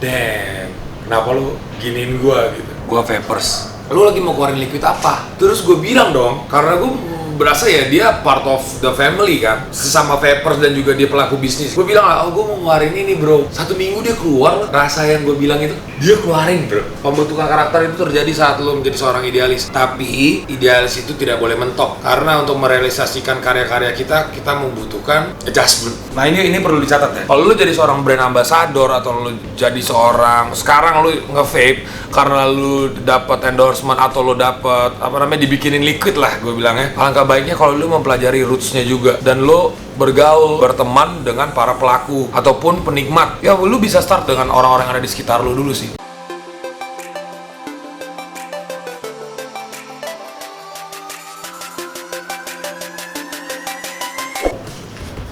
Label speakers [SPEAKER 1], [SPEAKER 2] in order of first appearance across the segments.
[SPEAKER 1] damn, kenapa lu giniin gua gitu.
[SPEAKER 2] Gua vapers.
[SPEAKER 1] Lu lagi mau keluarin liquid apa? Terus gue bilang dong, karena gue berasa ya dia part of the family kan, sesama vapers dan juga dia pelaku bisnis. Gue bilang, oh gue mau ngeluarin ini bro. 1 minggu dia keluar, rasa yang gue bilang itu dia keluarin bro. Pembentukan karakter itu terjadi saat lo menjadi seorang idealis. Tapi idealis itu tidak boleh mentok, karena untuk merealisasikan karya-karya kita membutuhkan adjustment.
[SPEAKER 2] Nah ini perlu dicatat ya.
[SPEAKER 1] Kalau lu jadi seorang brand ambassador atau lu jadi seorang, sekarang lu nge-vape karena lu dapat endorsement atau lu dapat dibikinin liquid lah gue bilangnya. Alangkah baiknya kalau lu mempelajari roots-nya juga dan lu bergaul, berteman dengan para pelaku ataupun penikmat. Ya lu bisa start dengan orang-orang yang ada di sekitar lu dulu sih.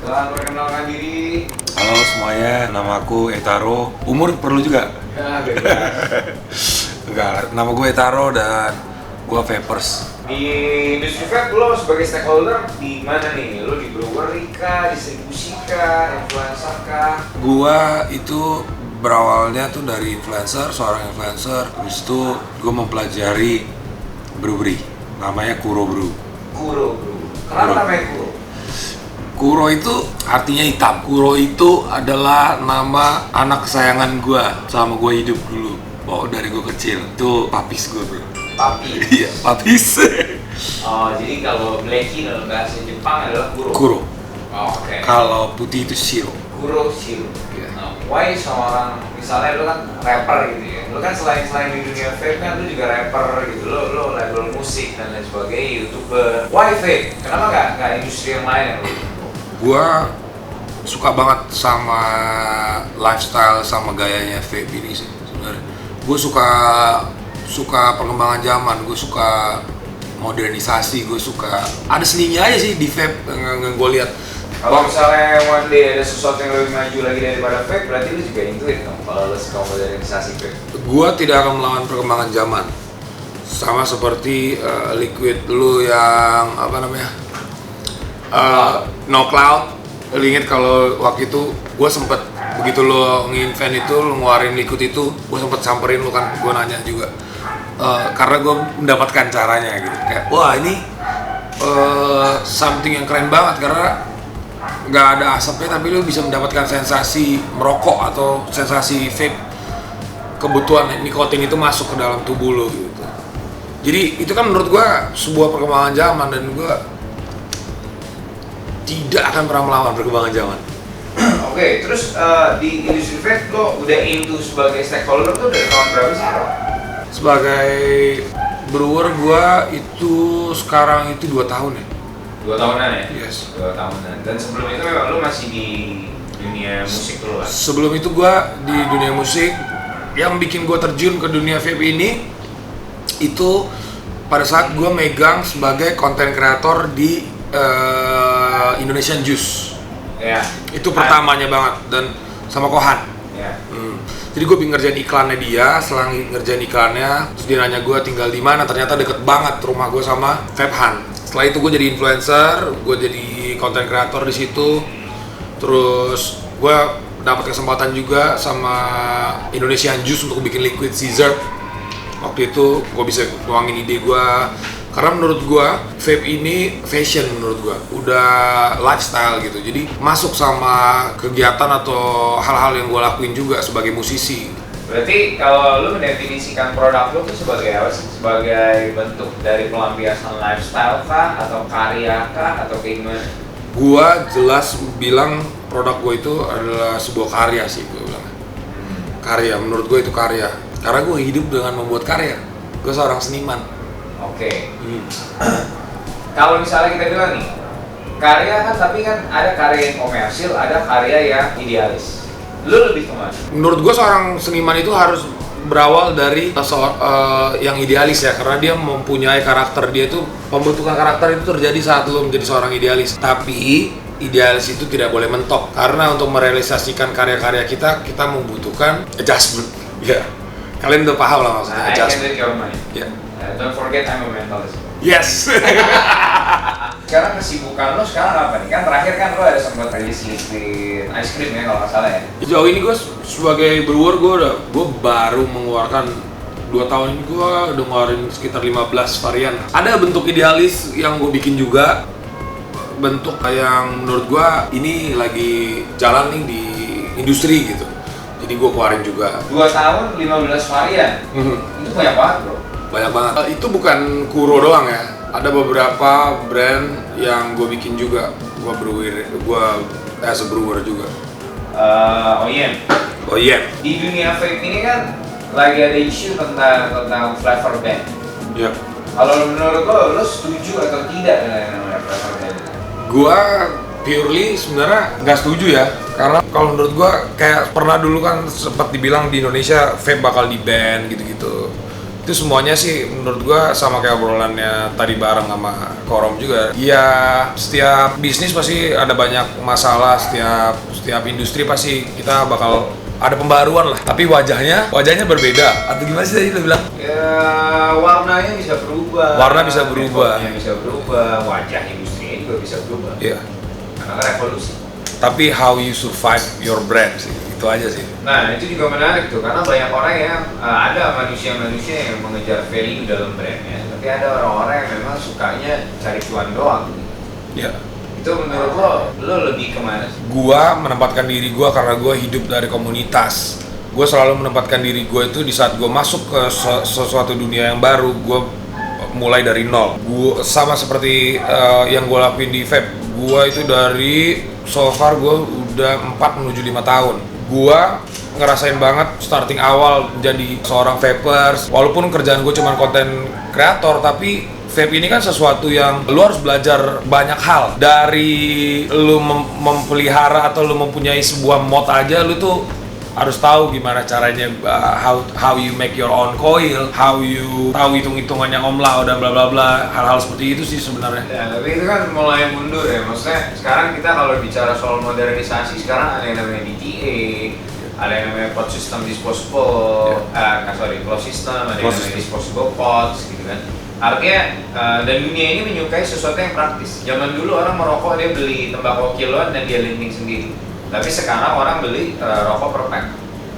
[SPEAKER 3] Selamat perkenalkan diri.
[SPEAKER 2] Halo semuanya, nama aku Etaro. Umur perlu juga?
[SPEAKER 3] Ya, bebas.
[SPEAKER 2] Enggak, nama gue Etaro dan gue vapers.
[SPEAKER 3] Di industri vape lo sebagai stakeholder di mana nih? Lo di brewery kah, distribusi kah, influencer kah?
[SPEAKER 2] Gua itu berawalnya tuh dari influencer, seorang influencer. Habis itu gue mempelajari brewery, namanya Kuro Brew.
[SPEAKER 3] Kuro, bro. Kenapa
[SPEAKER 2] Kuro.
[SPEAKER 3] namanya Kuro?
[SPEAKER 2] Kuro itu artinya hitam. Kuro itu adalah nama anak kesayangan gue sama gue hidup dulu. Oh, dari gue kecil. Itu papis gue bro.
[SPEAKER 3] Papi.
[SPEAKER 2] Iya, papis.
[SPEAKER 3] Oh, jadi kalau Blacky dalam bahasa Jepang adalah Kuro.
[SPEAKER 2] Kuro.
[SPEAKER 3] Oh, oke.
[SPEAKER 2] Kalau putih itu shiro.
[SPEAKER 3] Kuro Shiro.
[SPEAKER 2] Iya.
[SPEAKER 3] Nah, why seorang, misalnya lo kan rapper gitu ya, lo kan selain di dunia vape kan lo juga rapper gitu, lo label musik dan lain sebagainya, youtuber. Why vape? Kenapa nggak industri yang lain yang lo?
[SPEAKER 2] Gua suka banget sama lifestyle sama gayanya vape ini sih sebenarnya. Gue suka perkembangan zaman, gue suka modernisasi, gue suka ada seninya aja sih di vape yang gue lihat.
[SPEAKER 3] Kalau misalnya one day ada sesuatu yang lebih maju lagi daripada vape, berarti lo juga intuit dong kalau lo suka modernisasi vape.
[SPEAKER 2] Gue tidak akan melawan perkembangan zaman, sama seperti liquid dulu yang No Cloud. Lu inget kalau waktu itu gue sempet begitu lo nge-invent itu, lo ngeluarin liquid itu, gue sempet samperin lo kan, gue nanya juga karena gue mendapatkan caranya gitu, kayak wah ini something yang keren banget karena nggak ada asapnya tapi lo bisa mendapatkan sensasi merokok atau sensasi vape, kebutuhan nikotin itu masuk ke dalam tubuh lo gitu. Jadi itu kan menurut gue sebuah perkembangan zaman dan gue tidak akan pernah melawan perkembangan zaman.
[SPEAKER 3] Oke, terus di industri vape lo udah into sebagai stakeholder tuh dari tahun berapa sih?
[SPEAKER 2] Sebagai brewer gua itu sekarang itu 2 tahun ya.
[SPEAKER 3] 2 tahunan ya?
[SPEAKER 2] Yes.
[SPEAKER 3] 2 tahunan. Dan sebelum itu memang lo masih di dunia musik dulu kan?
[SPEAKER 2] Sebelum itu gua di dunia musik. Yang bikin gua terjun ke dunia vape ini itu pada saat gua megang sebagai content creator di Indonesian Juice.
[SPEAKER 3] Ya.
[SPEAKER 2] Itu pertamanya banget dan sama Kohan.
[SPEAKER 3] Ya.
[SPEAKER 2] Jadi gue ngerjain iklannya dia, selang ngerjain iklannya, terus dia nanya gue tinggal di mana, ternyata deket banget rumah gue sama Vaphan. Setelah itu gue jadi influencer, gue jadi content creator di situ. Terus gue dapat kesempatan juga sama Indonesian Juice untuk bikin liquid scissor. Waktu itu gue bisa nuangin ide gue. Karena menurut gua vape ini fashion menurut gua, udah lifestyle gitu. Jadi masuk sama kegiatan atau hal-hal yang gua lakuin juga sebagai musisi.
[SPEAKER 3] Berarti kalau lu mendefinisikan produk lu tuh sebagai apa sih? Sebagai bentuk dari pelampiasan lifestyle kah, atau karya kah, atau kayak gimana?
[SPEAKER 2] Gua jelas bilang produk gua itu adalah sebuah karya sih, gua bilang. Karya, menurut gua itu karya. Karena gua hidup dengan membuat karya. Gua seorang seniman.
[SPEAKER 3] Oke. Kalau misalnya kita bilang nih, karya kan, tapi kan ada karya yang komersil, ada karya yang idealis. Lu lebih kemana?
[SPEAKER 2] Menurut gue seorang seniman itu harus berawal dari yang idealis ya, karena dia mempunyai karakter. Dia itu pembentukan karakter itu terjadi saat lu menjadi seorang idealis. Tapi idealis itu tidak boleh mentok, karena untuk merealisasikan karya-karya kita membutuhkan adjustment. Ya, kalian udah paham lah maksudnya
[SPEAKER 3] I can
[SPEAKER 2] adjustment.
[SPEAKER 3] read your mind.
[SPEAKER 2] Ya.
[SPEAKER 3] Don't forget I'm a mentalist.
[SPEAKER 2] Yes.
[SPEAKER 3] Sekarang kesibukan lo sekarang apa nih? Kan terakhir kan lo ada sempat rilis liquid ice cream ya kalau nggak salah ya?
[SPEAKER 2] Sejauh ini gue sebagai brewer gue baru mengeluarkan 2 tahun ini gue udah ngeluarin sekitar 15 varian. Ada bentuk idealis yang gue bikin juga, bentuk yang menurut gue ini lagi jalan nih di industri gitu. Jadi gue keluarin juga.
[SPEAKER 3] 2 tahun 15 varian? Itu banyak banget bro.
[SPEAKER 2] Banyak banget. Itu bukan Kuro doang ya. Ada beberapa brand yang gue bikin juga. Gue as a brewer juga.
[SPEAKER 3] OEM.
[SPEAKER 2] Oh iya.
[SPEAKER 3] Di dunia vape ini kan lagi ada isu tentang flavor ban.
[SPEAKER 2] Iya.
[SPEAKER 3] Kalau menurut lo setuju atau tidak dengan yang namanya flavor ban?
[SPEAKER 2] Gua purely sebenarnya nggak setuju ya, karena kalau menurut gua kayak pernah dulu kan sempat dibilang di Indonesia vape bakal di ban gitu-gitu. Itu semuanya sih menurut gua sama kayak obrolannya tadi bareng sama Korom juga. Ya setiap bisnis pasti ada banyak masalah, setiap industri pasti kita bakal ada pembaruan lah. Tapi wajahnya berbeda. Atau gimana sih tadi lo bilang?
[SPEAKER 3] Ya warnanya bisa berubah.
[SPEAKER 2] Warna bisa berubah.
[SPEAKER 3] Dekornya bisa berubah. Wajah industrinya juga bisa berubah.
[SPEAKER 2] Iya.
[SPEAKER 3] Karena kan revolusi.
[SPEAKER 2] Tapi how you survive your brand sih, itu aja sih.
[SPEAKER 3] Nah itu juga menarik tuh, karena banyak orang yang ada manusia-manusia yang mengejar value dalam brandnya, tapi ada orang-orang yang memang sukanya cari cuan doang.
[SPEAKER 2] Iya.
[SPEAKER 3] Itu menurut lo lebih kemana sih?
[SPEAKER 2] Gua menempatkan diri gua karena gua hidup dari komunitas. Gua selalu menempatkan diri gua itu di saat gua masuk ke sesuatu dunia yang baru, gua mulai dari nol. Gua sama seperti yang gua lakuin di vape. Gua itu dari so far gua udah 4 menuju 5 tahun. Gua ngerasain banget starting awal menjadi seorang vapers. Walaupun kerjaan gua cuma konten kreator, tapi vape ini kan sesuatu yang lu harus belajar banyak hal. Dari lu memelihara atau lu mempunyai sebuah mod aja, lu tuh harus tahu gimana caranya, how you make your own coil, how you tahu hitung-hitungan yang omlau dan bla bla bla, hal-hal seperti itu sih sebenarnya.
[SPEAKER 3] Ya, tapi itu kan mulai mundur ya, maksudnya sekarang kita kalau bicara soal modernisasi, sekarang ada yang namanya DTA, ada yang namanya pot system disposable, closed system, ada yang namanya disposable pots gitu kan. Artinya, dan dunia ini menyukai sesuatu yang praktis. Zaman dulu orang merokok, dia beli tembakau kiloan dan dia lending sendiri. Tapi sekarang orang beli rokok per pack.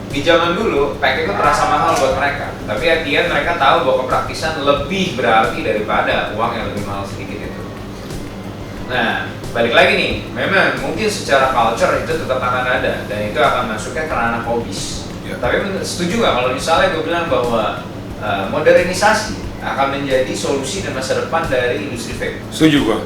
[SPEAKER 3] Di zaman dulu, pack itu terasa mahal buat mereka. Tapi artinya mereka tahu bahwa kepraktisan lebih berarti daripada uang yang lebih mahal sedikit itu. Nah, balik lagi nih, memang mungkin secara culture itu tetap akan ada. Dan itu akan masuknya ke ranah hobis.
[SPEAKER 2] Ya.
[SPEAKER 3] Tapi setuju nggak kalau misalnya gue bilang bahwa modernisasi akan menjadi solusi dan masa depan dari industri vape?
[SPEAKER 2] Setuju gua.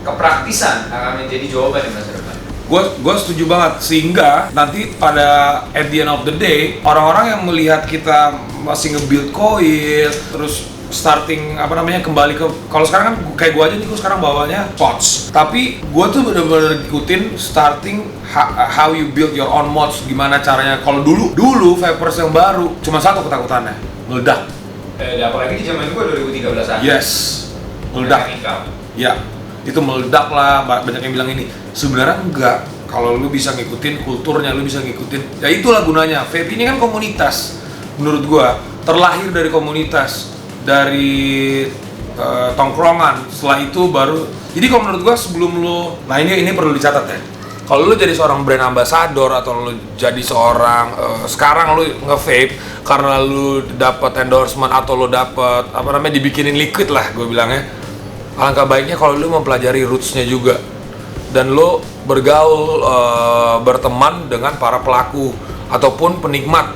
[SPEAKER 3] Kepraktisan akan menjadi jawaban di masa depan.
[SPEAKER 2] Gue setuju banget, sehingga nanti pada at the end of the day orang-orang yang melihat kita masih nge-build coil terus starting kembali ke, kalau sekarang kan kayak gue aja nih, gue sekarang bawanya pots, tapi gue tuh bener-bener ikutin starting how you build your own mods, gimana caranya. Kalau dulu vapers yang baru cuma satu ketakutannya, meledak.
[SPEAKER 3] Apalagi di zaman gue 2013 aja.
[SPEAKER 2] Yes, meledak. Ya, itu meledak lah, banyak yang bilang ini. Sebenarnya enggak, kalau lu bisa ngikutin kulturnya, lu bisa ngikutin, ya itulah gunanya. Vape ini kan komunitas, menurut gua terlahir dari komunitas, dari tongkrongan. Setelah itu baru, jadi kalau menurut gua sebelum lu, nah ini perlu dicatat ya. Kalau lu jadi seorang brand ambassador atau lu jadi seorang sekarang lu nge-vape karena lu dapat endorsement atau lu dapat dibikinin liquid lah, gue bilangnya. Alangkah baiknya kalau lu mempelajari roots-nya juga dan lu bergaul, berteman dengan para pelaku ataupun penikmat.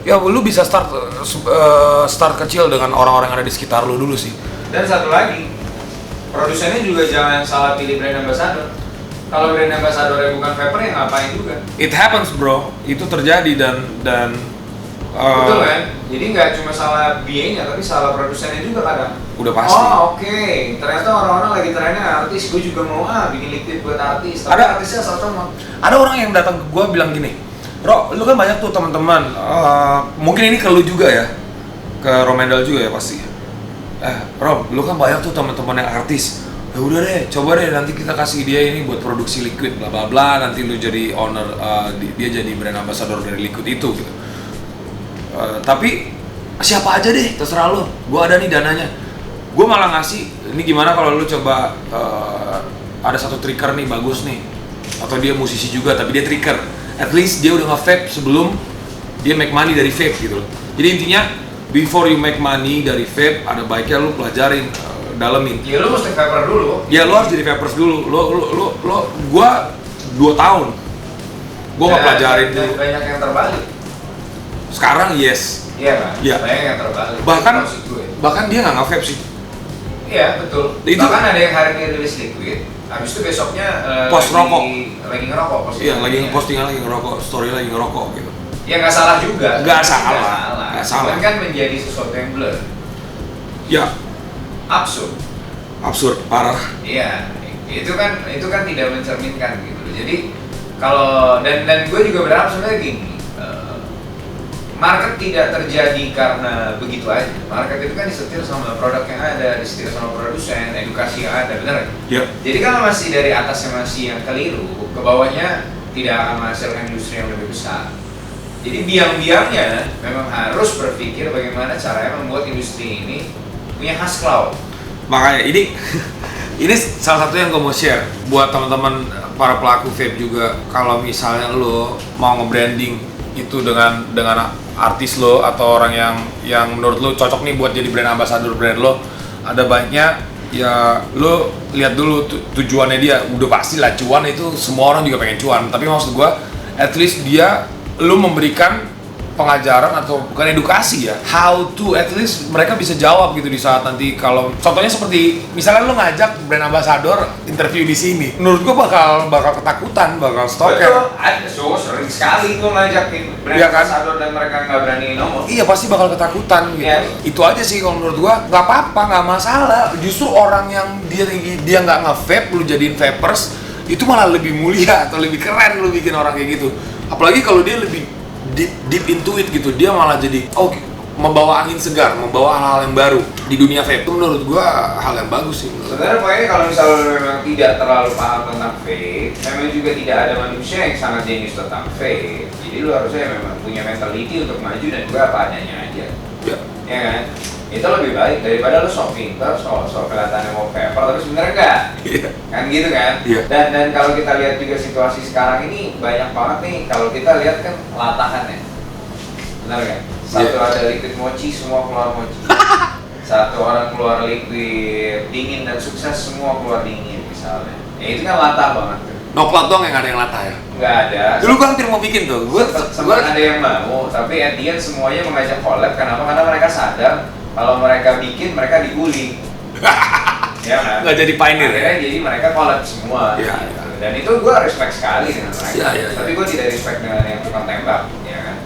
[SPEAKER 2] Ya lu bisa start kecil dengan orang-orang yang ada di sekitar lu dulu sih.
[SPEAKER 3] Dan satu lagi, produsennya juga jangan salah pilih brand ambassador. Kalau brand ambassadornya bukan vaper ya ngapain juga.
[SPEAKER 2] It happens bro, itu terjadi dan
[SPEAKER 3] betul kan? Jadi nggak cuma salah BA-nya tapi salah produsennya juga kadang.
[SPEAKER 2] Udah pasti.
[SPEAKER 3] Oh oke. Ternyata orang-orang lagi trennya artis, gue juga mau bikin liquid buat artis. Tapi
[SPEAKER 2] Ada
[SPEAKER 3] artisnya asal sama.
[SPEAKER 2] Ada orang yang datang ke gua bilang gini, Ro, lu kan banyak tuh teman-teman, mungkin ini ke lu juga ya, ke Romendal juga ya pasti. Ro, lu kan banyak tuh teman-teman yang artis. Ya udah deh, coba deh nanti kita kasih dia ini buat produksi liquid bla bla bla, nanti lu jadi owner, dia jadi brand ambassador dari liquid itu gitu. Tapi siapa aja deh, terserah lu. Gua ada nih dananya. Gue malah ngasih, ini gimana kalau lu coba ada satu trigger nih bagus nih, atau dia musisi juga tapi dia trigger, at least dia udah nge-vape sebelum dia make money dari vape gitu loh. Jadi intinya before you make money dari vape, ada baiknya lu pelajarin, dalemin.
[SPEAKER 3] Ya lu mesti vapor dulu.
[SPEAKER 2] Ya lu harus jadi vapers dulu. Gua 2 tahun. Gua nggak pelajarin
[SPEAKER 3] dan
[SPEAKER 2] dulu.
[SPEAKER 3] banyak yang terbalik.
[SPEAKER 2] Sekarang yes.
[SPEAKER 3] Iya kan?
[SPEAKER 2] Iya.
[SPEAKER 3] Banyak yang terbalik. Maksud gue.
[SPEAKER 2] Bahkan dia nggak nge-vape sih.
[SPEAKER 3] Iya betul.
[SPEAKER 2] Itu
[SPEAKER 3] bahkan ada yang hari ini rilis liquid, habis itu besoknya
[SPEAKER 2] post rokok.
[SPEAKER 3] Lagi ngerokok.
[SPEAKER 2] Iya, lagi nge-postingan lagi ngerokok, story lagi ngerokok gitu.
[SPEAKER 3] Ya nggak salah juga.
[SPEAKER 2] Nggak salah.
[SPEAKER 3] Cuman kan menjadi sesuatu yang blur.
[SPEAKER 2] Ya, absurd parah.
[SPEAKER 3] Iya, itu kan tidak mencerminkan gitu. Jadi kalau dan gue juga berharap sebenarnya gini, market tidak terjadi karena begitu aja. Market itu kan disetir sama produk yang ada, disetir sama produsen, edukasi yang ada, benar kan?
[SPEAKER 2] Yep.
[SPEAKER 3] Jadi kalau masih dari atasnya masih yang keliru, ke bawahnya tidak akan menghasilkan industri yang lebih besar. Jadi biang-biangnya memang harus berpikir bagaimana caranya membuat industri ini punya khas cloud.
[SPEAKER 2] Makanya ini salah satu yang gue mau share buat teman-teman para pelaku vape juga. Kalau misalnya lo mau nge-branding itu dengan artis lo atau orang yang menurut lo cocok nih buat jadi brand ambassador brand lo, ada baiknya ya lo lihat dulu tujuannya dia. Udah pasti lah cuan, itu semua orang juga pengen cuan, tapi maksud gue at least dia lo memberikan pengajaran atau bukan edukasi ya, how to, at least mereka bisa jawab gitu di saat nanti. Kalau contohnya seperti misalnya lo ngajak brand ambassador interview di sini, menurut gua bakal ketakutan, bakal stalker.
[SPEAKER 3] Betul, ada sering sekali gua ngajakin brand
[SPEAKER 2] Iya kan?
[SPEAKER 3] ambassador dan mereka nggak berani ngomong.
[SPEAKER 2] Iya pasti bakal ketakutan gitu.
[SPEAKER 3] Iya.
[SPEAKER 2] Itu aja sih kalau menurut gua, nggak apa-apa, nggak masalah. Justru orang yang dia nggak nge-vape, lu jadiin vapers, itu malah lebih mulia atau lebih keren lu bikin orang kayak gitu. Apalagi kalau dia lebih deep into it gitu, dia malah jadi membawa angin segar, membawa hal-hal yang baru di dunia vape. Itu menurut gua hal yang bagus sih.
[SPEAKER 3] Sebenarnya poinnya kalau misalnya memang tidak terlalu paham tentang vape, memang juga tidak ada manusia yang sangat jenius tentang vape. Jadi lu harusnya memang punya mentality untuk maju dan juga apa adanya aja.
[SPEAKER 2] Ya.
[SPEAKER 3] Ya kan? Itu lebih baik daripada lu sok pinter, sok kelihatannya mau vapor tapi sebenarnya enggak.
[SPEAKER 2] Iya.
[SPEAKER 3] Kan gitu kan?
[SPEAKER 2] Iya.
[SPEAKER 3] Dan kalau kita lihat juga situasi sekarang ini banyak banget nih, kalau kita lihat kan latahannya. Benar kan? Satu ada liquid mochi, semua keluar mochi. Satu orang keluar liquid dingin dan sukses, semua keluar dingin misalnya. Ya itu kan latah banget.
[SPEAKER 2] Noklat dong yang ada yang latah ya.
[SPEAKER 3] Nggak ada.
[SPEAKER 2] Dulu gua hampir mau bikin tuh. Gua
[SPEAKER 3] ada yang mau, tapi at the end semuanya mengajak collab. Kenapa? Karena mereka sadar kalau mereka bikin, mereka dibully. Ya kan?
[SPEAKER 2] nggak jadi pioneer ya.
[SPEAKER 3] Akhirnya jadi mereka collab semua.
[SPEAKER 2] Iya,
[SPEAKER 3] gitu.
[SPEAKER 2] iya.
[SPEAKER 3] Dan itu gue respect sekali dengan mereka.
[SPEAKER 2] Iya, iya,
[SPEAKER 3] Tapi
[SPEAKER 2] iya.
[SPEAKER 3] gue tidak respect dengan yang tukang tembak, ya kan?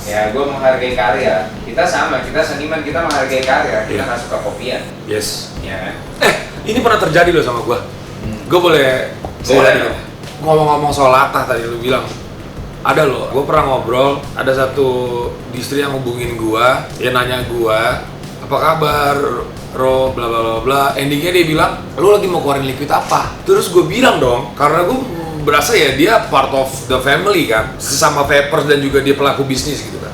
[SPEAKER 3] Ya gue menghargai karya. Kita sama, kita seniman, kita menghargai karya. Kita
[SPEAKER 2] Iya.
[SPEAKER 3] nggak suka kopian,
[SPEAKER 2] Yes.
[SPEAKER 3] ya kan?
[SPEAKER 2] Ini pernah terjadi loh sama gua. Gua boleh
[SPEAKER 3] Boleh.
[SPEAKER 2] dikit? Ngomong-ngomong soal latah tadi lu bilang. Ada loh, gua pernah ngobrol, ada satu distri yang hubungin gua, dia nanya gua, apa kabar, Ro, bla bla bla bla. Endingnya dia bilang, lu lagi mau keluarin liquid apa? Terus gue bilang dong, karena gue berasa ya dia part of the family kan, sesama vapers dan juga dia pelaku bisnis gitu kan.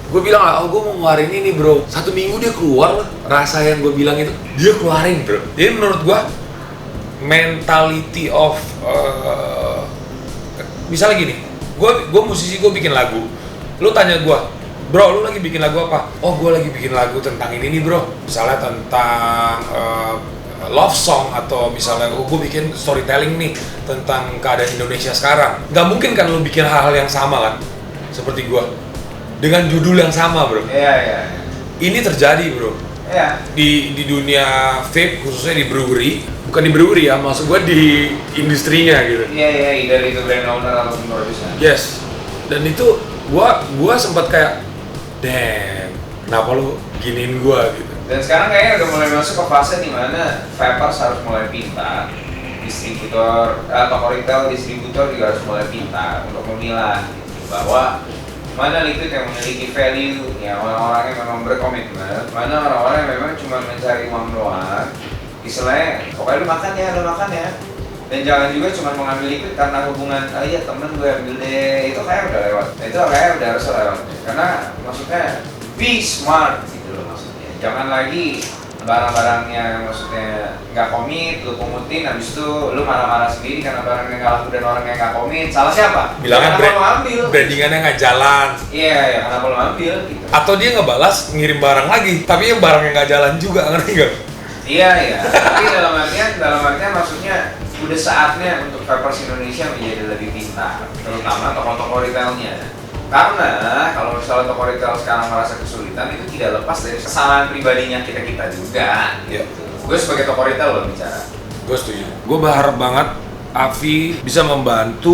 [SPEAKER 2] Gue bilang, gue mau ngeluarin ini bro. 1 minggu dia keluar lah, rasa yang gue bilang itu, dia keluarin bro. Jadi menurut gue, mentality of, misalnya gini, gue musisi, gue bikin lagu, lu tanya gue, bro, lu lagi bikin lagu apa? Oh, gue lagi bikin lagu tentang ini nih bro. Misalnya tentang love song, atau misalnya gue bikin storytelling nih tentang keadaan Indonesia sekarang. Gak mungkin kan lu bikin hal-hal yang sama kan? Seperti gue, dengan judul yang sama bro.
[SPEAKER 3] Iya.
[SPEAKER 2] Ini terjadi bro.
[SPEAKER 3] Iya.
[SPEAKER 2] Di dunia vape, khususnya di brewery. Bukan di brewery ya, maksud gue di industrinya gitu.
[SPEAKER 3] Iya, either itu brand owner atau produsen.
[SPEAKER 2] Yes. Dan itu gua sempat kayak, damn, kenapa lu giniin gua gitu.
[SPEAKER 3] Dan sekarang kayaknya udah mulai masuk ke fase di mana vapers harus mulai pintar, distributor, toko retail, distributor juga harus mulai pintar untuk memilah gitu, bahwa mana liquid yang memiliki value, ya orang-orang yang memang berkomitmen, mana orang-orang yang memang cuma mencari uang doang, istilahnya, pokoknya lu makan ya. Dan jangan juga cuma mengambil liquid karena hubungan, iya temen gue ambil deh, itu kayak udah lewat. Itu kayak udah harus lewat. Karena maksudnya be smart gitu loh maksudnya. Jangan lagi barang-barangnya maksudnya nggak komit, lu pungutin, habis itu lu marah-marah sendiri karena barangnya nggak laku dan orangnya nggak komit, salah siapa?
[SPEAKER 2] Bilangnya
[SPEAKER 3] Kenapa lu ambil?
[SPEAKER 2] brandingannya nggak jalan.
[SPEAKER 3] Iya, ya kenapa lu ambil gitu.
[SPEAKER 2] Atau dia ngebalas ngirim barang lagi, tapi yang barangnya nggak jalan juga, ngerti gak?
[SPEAKER 3] Iya, iya. Tapi dalam artian maksudnya udah saatnya untuk Vapers Indonesia menjadi lebih pintar, terutama toko-toko retailnya. Karena kalau misalnya toko retail sekarang merasa kesulitan, itu tidak lepas dari kesalahan pribadinya kita juga.
[SPEAKER 2] Iya.
[SPEAKER 3] Gue sebagai toko retail loh bicara.
[SPEAKER 2] Gue setuju. Gue berharap banget Avi bisa membantu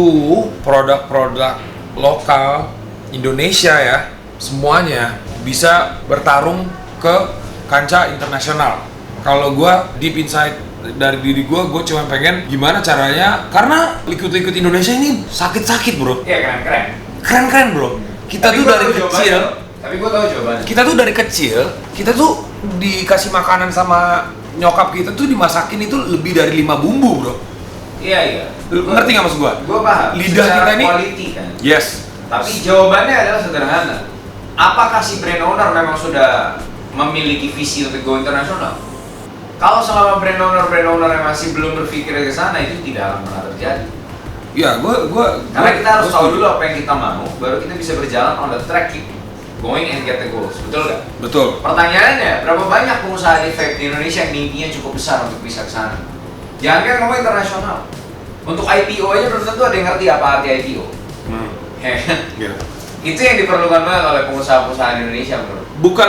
[SPEAKER 2] produk-produk lokal Indonesia ya, semuanya bisa bertarung ke kancah internasional. Kalau gue deep inside dari diri gue cuma pengen gimana caranya, karena liquid Indonesia ini sakit-sakit bro.
[SPEAKER 3] Iya,
[SPEAKER 2] Keren bro. Kita tuh dari kecil.
[SPEAKER 3] Tapi gue tahu jawabannya.
[SPEAKER 2] Kita tuh dari kecil, kita tuh dikasih makanan sama nyokap kita tuh dimasakin itu lebih dari 5 bumbu bro.
[SPEAKER 3] Iya.
[SPEAKER 2] Ngerti nggak maksud gue?
[SPEAKER 3] Gue paham.
[SPEAKER 2] Lidah
[SPEAKER 3] Secara
[SPEAKER 2] kita ini.
[SPEAKER 3] quality kan.
[SPEAKER 2] Yes.
[SPEAKER 3] Tapi jawabannya adalah sederhana. Apakah si brand owner memang sudah memiliki visi untuk go internasional? Kalau selama brand owner yang masih belum berpikir ke sana, itu tidak akan pernah terjadi.
[SPEAKER 2] Ya,
[SPEAKER 3] Karena kita harus tahu dulu apa yang kita mau, baru kita bisa berjalan on the track going and get the goals. Betul nggak?
[SPEAKER 2] Betul.
[SPEAKER 3] Pertanyaannya, berapa banyak pengusaha di vape di Indonesia yang mimpinya cukup besar untuk bisa ke sana? Jangan kan ngomong internasional. Untuk IPO aja belum tentu ada yang ngerti apa arti IPO.
[SPEAKER 2] Yeah.
[SPEAKER 3] Itu yang diperlukan banget oleh pengusaha-pengusaha di Indonesia menurut.
[SPEAKER 2] Bukan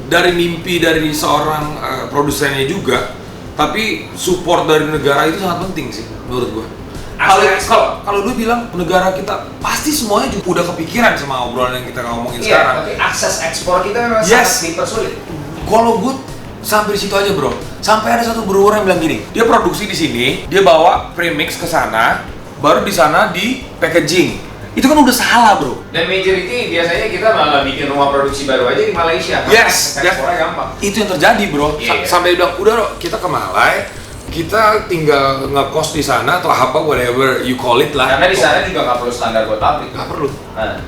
[SPEAKER 2] dari mimpi dari seorang produsennya juga, tapi support dari negara itu sangat penting sih menurut gua. Kalau lu bilang negara kita pasti semuanya juga udah kepikiran sama obrolan yang kita ngomongin sekarang.
[SPEAKER 3] Tapi akses ekspor kita memang sangat dipersulit.
[SPEAKER 2] Kalau gue sampai di situ aja bro, sampai ada satu brewer yang bilang gini, dia produksi di sini, dia bawa premix ke sana, baru di sana di packaging. Itu kan udah salah bro.
[SPEAKER 3] Dan majority biasanya kita malah bikin rumah produksi baru aja di Malaysia.
[SPEAKER 2] Yes,
[SPEAKER 3] ekspornya gampang.
[SPEAKER 2] Itu yang terjadi bro. Sampai bilang udah bro, kita ke Malai, kita tinggal ngekos di sana atau apa whatever you call it lah.
[SPEAKER 3] Karena di sana juga nggak perlu standar buat pabrik.
[SPEAKER 2] Nggak perlu.
[SPEAKER 3] Nah,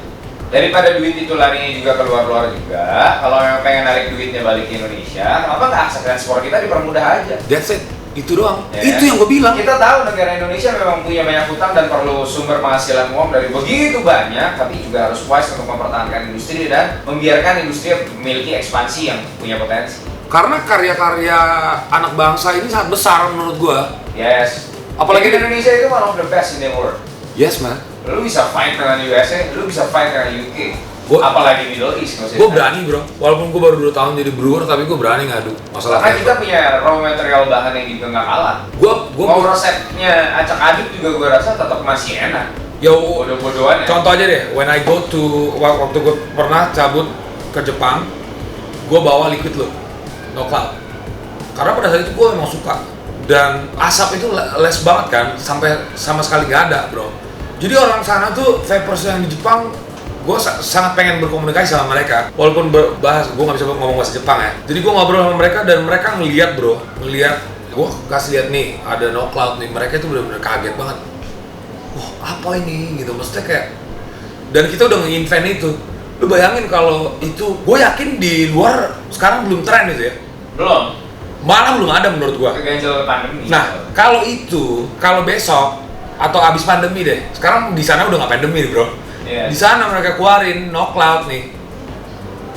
[SPEAKER 3] daripada duit itu larinya juga keluar juga, kalau memang pengen narik duitnya balik ke Indonesia, kenapa nggak akses ekspor kita dipermudah aja?
[SPEAKER 2] That's it. Itu doang.
[SPEAKER 3] Ya,
[SPEAKER 2] itu yang gue bilang.
[SPEAKER 3] Kita tahu negara Indonesia memang punya banyak hutang dan perlu sumber penghasilan uang dari begitu banyak, tapi juga harus wise untuk mempertahankan industri dan membiarkan industri memiliki ekspansi yang punya potensi.
[SPEAKER 2] Karena karya-karya anak bangsa ini sangat besar menurut gue.
[SPEAKER 3] Yes.
[SPEAKER 2] Apalagi
[SPEAKER 3] di Indonesia itu one of the best in the world.
[SPEAKER 2] Yes man.
[SPEAKER 3] Lu bisa fight dengan USA, lu bisa fight dengan UK. Apalagi Middle East.
[SPEAKER 2] Gue berani bro, walaupun gue baru 2 tahun jadi brewer, tapi gue berani ngadu masalah.
[SPEAKER 3] Karena kita punya raw material bahan yang juga nggak kalah. Mau resepnya acak-aduk juga gue rasa tetap masih enak.
[SPEAKER 2] Ya
[SPEAKER 3] bodoh-bodohan ya.
[SPEAKER 2] Contoh aja deh, when I go to, waktu gue pernah cabut ke Jepang, gue bawa liquid look, no cloud. Karena pada saat itu gue emang suka. Dan asap itu les banget kan, sampai sama sekali gak ada bro. Jadi orang sana tuh vapers yang di Jepang, gue sangat pengen berkomunikasi sama mereka. Walaupun bahas, gue gak bisa ngomong bahasa Jepang ya. Jadi gue ngobrol sama mereka dan mereka ngeliat bro, gue kasih lihat nih, ada no cloud nih. Mereka itu benar-benar kaget banget. Wah apa ini gitu, maksudnya kayak, dan kita udah nge-invent itu. Lu bayangin kalau itu, gue yakin di luar sekarang belum tren itu ya.
[SPEAKER 3] Belum.
[SPEAKER 2] Malah belum ada menurut gua.
[SPEAKER 3] Keganjel pandemi.
[SPEAKER 2] Nah, kalau besok atau abis pandemi deh. Sekarang di sana udah nggak pandemi bro.
[SPEAKER 3] Yeah.
[SPEAKER 2] Di sana mereka keluarin no cloud nih.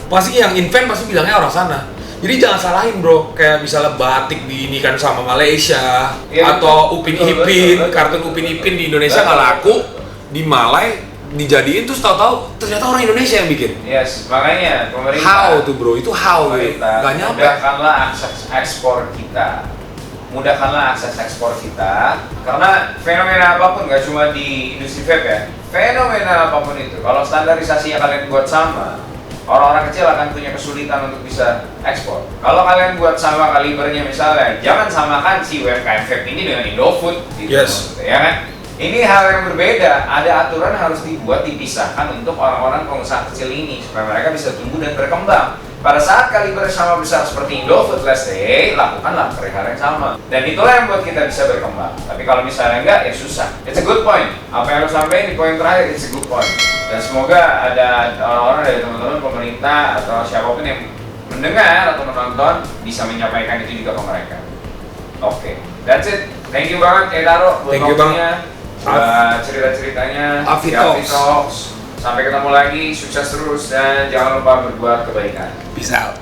[SPEAKER 2] Pasti yang invent pasti bilangnya orang sana. Jadi jangan salahin bro. Kayak misalnya batik di ini kan sama Malaysia, atau Upin Ipin, kartun Upin Ipin di Indonesia nggak laku, di Malai dijadiin terus tahu-tahu ternyata orang Indonesia yang bikin.
[SPEAKER 3] Yes, makanya pemerintah.
[SPEAKER 2] How tuh bro, itu how gitu. Gak nyampe.
[SPEAKER 3] Mudahkanlah akses ekspor kita. Karena fenomena apapun, gak cuma di industri vape ya. Fenomena apapun itu, kalau standarisasi yang kalian buat sama, orang-orang kecil akan punya kesulitan untuk bisa ekspor. Kalau kalian buat sama kalibernya misalnya, jangan samakan si UMKM vape ini dengan Indofood gitu.
[SPEAKER 2] Yes.
[SPEAKER 3] Ya kan? Ini hal yang berbeda, ada aturan harus dibuat dipisahkan untuk orang-orang pengusaha kecil ini supaya mereka bisa tumbuh dan berkembang. Pada saat kaliber sama besar seperti Indofood, let's say, lakukanlah perihal yang sama. Dan itulah yang buat kita bisa berkembang. Tapi kalau misalnya enggak, ya susah. It's a good point. Apa yang harus sampaikan di poin terakhir, it's a good point. Dan semoga ada orang-orang dari teman-teman pemerintah atau siapapun yang mendengar atau menonton bisa menyampaikan itu juga ke mereka. Oke, that's it. Thank you banget Kay Taro buat
[SPEAKER 2] Thank you,
[SPEAKER 3] waktunya, buat cerita-ceritanya.
[SPEAKER 2] Afi
[SPEAKER 3] di Afi
[SPEAKER 2] Talks.
[SPEAKER 3] Talks. Sampai ketemu lagi, sukses terus dan jangan lupa berbuat kebaikan.
[SPEAKER 2] Peace out.